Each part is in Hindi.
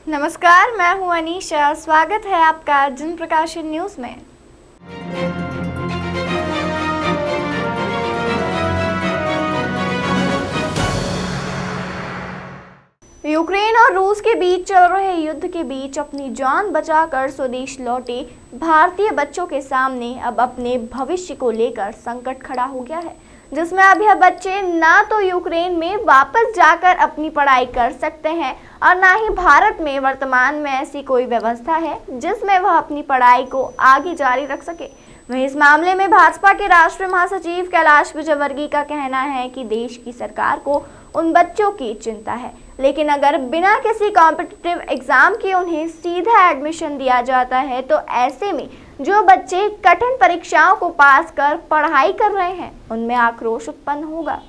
नमस्कार, मैं हूं अनीशा। स्वागत है आपका जन प्रकाशन न्यूज में। यूक्रेन और रूस के बीच चल रहे युद्ध के बीच अपनी जान बचाकर स्वदेश लौटे भारतीय बच्चों के सामने अब अपने भविष्य को लेकर संकट खड़ा हो गया है, जिसमें अब यह बच्चे ना तो यूक्रेन में वापस जाकर अपनी पढ़ाई कर सकते हैं और ना ही भारत में वर्तमान में ऐसी कोई व्यवस्था है जिसमें वह अपनी पढ़ाई को आगे जारी रख सके। वहीं इस मामले में भाजपा के राष्ट्रीय महासचिव कैलाश विजयवर्गीय का कहना है कि देश की सरकार को उन बच्चों की चिंता है, लेकिन अगर बिना किसी कॉम्पिटिटिव एग्जाम के उन्हें सीधा एडमिशन दिया जाता है तो ऐसे में जो बच्चे कठिन परीक्षाओं को पास कर पढ़ाई कर रहे हैं उनमें आक्रोश उत्पन्न होगा।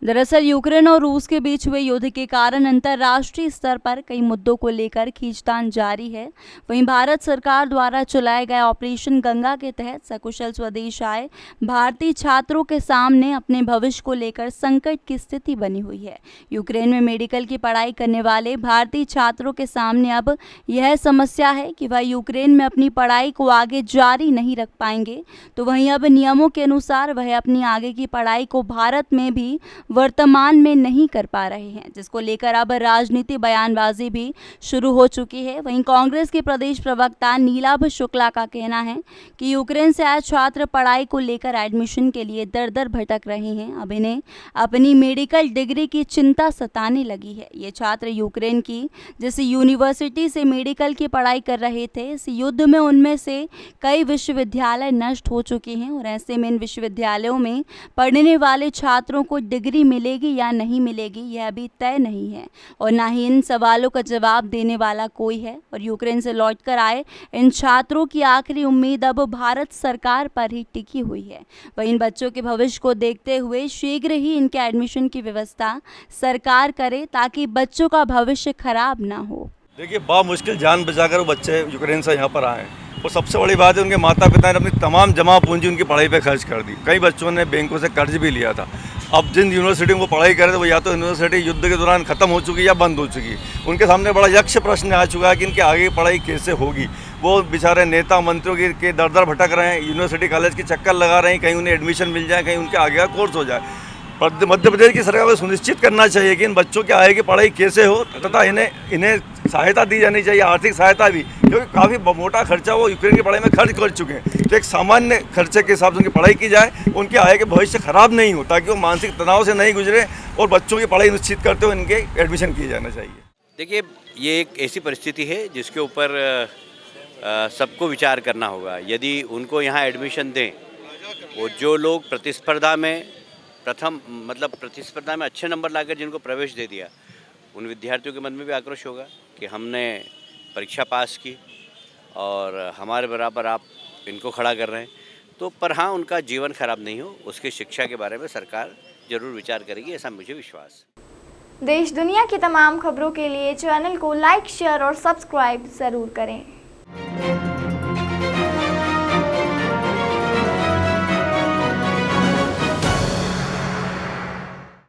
दरअसल यूक्रेन और रूस के बीच हुए युद्ध के कारण अंतर्राष्ट्रीय स्तर पर कई मुद्दों को लेकर खींचतान जारी है। वहीं भारत सरकार द्वारा चलाए गए ऑपरेशन गंगा के तहत सकुशल स्वदेश आए भारतीय छात्रों के सामने अपने भविष्य को लेकर संकट की स्थिति बनी हुई है। यूक्रेन में मेडिकल की पढ़ाई करने वाले भारतीय छात्रों के सामने अब यह समस्या है कि वह यूक्रेन में अपनी पढ़ाई को आगे जारी नहीं रख पाएंगे, तो वहीं अब नियमों के अनुसार वह अपनी आगे की पढ़ाई को भारत में भी वर्तमान में नहीं कर पा रहे हैं, जिसको लेकर अब राजनीति बयानबाजी भी शुरू हो चुकी है। वहीं कांग्रेस के प्रदेश प्रवक्ता नीलाभ शुक्ला का कहना है कि यूक्रेन से आए छात्र पढ़ाई को लेकर एडमिशन के लिए दर दर भटक रहे हैं। अब इन्हें अपनी मेडिकल डिग्री की चिंता सताने लगी है। ये छात्र यूक्रेन की जिस यूनिवर्सिटी से मेडिकल की पढ़ाई कर रहे थे, इस युद्ध में उनमें से कई विश्वविद्यालय नष्ट हो चुके हैं और ऐसे में इन विश्वविद्यालयों में पढ़ने वाले छात्रों को डिग्री मिलेगी या नहीं मिलेगी यह अभी तय नहीं है और ना ही इन सवालों का जवाब देने वाला कोई है। और यूक्रेन से लौटकर आए इन छात्रों की आखिरी उम्मीद अब भारत सरकार पर ही टिकी हुई है। वहीं इन बच्चों के भविष्य को देखते हुए शीघ्र ही इनके एडमिशन की व्यवस्था सरकार करे ताकि बच्चों का भविष्य खराब ना हो। देखिए, बहुत मुश्किल जान बचाकर वो बच्चे यूक्रेन से यहाँ पर आए और सबसे बड़ी बात है उनके माता पिता ने अपनी तमाम जमा पूंजी उनकी पढ़ाई पे खर्च कर दी। कई बच्चों ने बैंकों से कर्ज भी लिया था। अब जिन यूनिवर्सिटी में पढ़ाई कर रहे थे वो या तो यूनिवर्सिटी युद्ध के दौरान ख़त्म हो चुकी या बंद हो चुकी। उनके सामने बड़ा यक्ष प्रश्न आ चुका है कि इनकी आगे की पढ़ाई कैसे होगी। वो बेचारे नेता मंत्रियों के दर दर भटक रहे हैं, यूनिवर्सिटी कॉलेज की चक्कर लगा रहे हैं, कहीं उन्हें एडमिशन मिल जाए, कहीं उनके आगे का कोर्स हो जाए। मध्य प्रदेश की सरकार को सुनिश्चित करना चाहिए कि इन बच्चों की आगे की पढ़ाई कैसे हो तथा इन्हें सहायता दी जानी चाहिए, आर्थिक सहायता भी, क्योंकि काफ़ी मोटा खर्चा वो यूक्रेन की पढ़ाई में खर्च कर चुके हैं। तो एक सामान्य खर्चे के हिसाब से उनकी पढ़ाई की जाए, उनके आगे के भविष्य खराब नहीं हो, ताकि वो मानसिक तनाव से नहीं गुजरे और बच्चों की पढ़ाई निश्चित करते हुए इनके एडमिशन किए जाना चाहिए। देखिए, ये एक ऐसी परिस्थिति है जिसके ऊपर सबको विचार करना होगा। यदि उनको यहाँ एडमिशन दें, वो जो लोग प्रतिस्पर्धा में प्रतिस्पर्धा में अच्छे नंबर लाकर जिनको प्रवेश दे दिया, उन विद्यार्थियों के मन में भी आक्रोश होगा कि हमने परीक्षा पास की और हमारे बराबर आप इनको खड़ा कर रहे हैं। तो पर हाँ, उनका जीवन खराब नहीं हो, उसकी शिक्षा के बारे में सरकार जरूर विचार करेगी, ऐसा मुझे विश्वास है। देश दुनिया की तमाम खबरों के लिए चैनल को लाइक, शेयर और सब्सक्राइब जरूर करें।